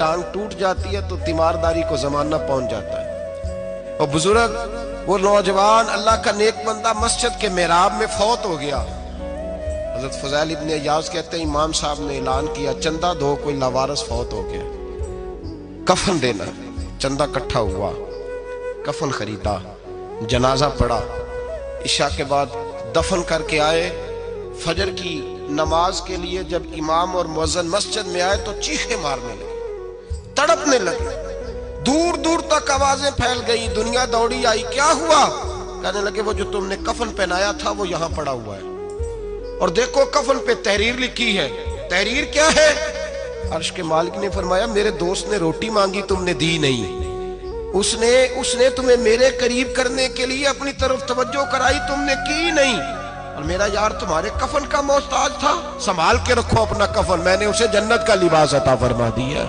ٹانگ ٹوٹ جاتی ہے تو تیمارداری کو زمانہ پہنچ جاتا ہے۔ اور بزرگ وہ نوجوان اللہ کا نیک بندہ مسجد کے محراب میں فوت ہو گیا۔ حضرت فضیل ابن عیاض کہتے ہیں امام صاحب نے اعلان کیا چندہ دو، کوئی لاوارث فوت ہو گیا، کفن دینا۔ چندہ کٹھا ہوا، کفن خریدا، جنازہ پڑا، عشاء کے بعد دفن کر کے آئے۔ فجر کی نماز کے لیے جب امام اور مؤذن مسجد میں آئے تو چیخیں مارنے لگے، تڑپنے لگے، دور دور تک آوازیں پھیل گئی، دنیا دوڑی آئی، کیا ہوا؟ کہنے لگے وہ جو تم نے کفن پہنایا تھا وہ یہاں پڑا ہوا ہے، اور دیکھو کفن پہ تحریر لکھی ہے۔ تحریر کیا ہے؟ عرش کے مالک نے فرمایا میرے دوست نے روٹی مانگی تم نے دی نہیں، اس نے تمہیں میرے قریب کرنے کے لیے اپنی طرف توجہ کرائی، تم نے کی نہیں، اور میرا یار تمہارے کفن کا محتاج تھا، سنبھال کے رکھو اپنا کفن، میں نے اسے جنت کا لباس عطا فرما دیا۔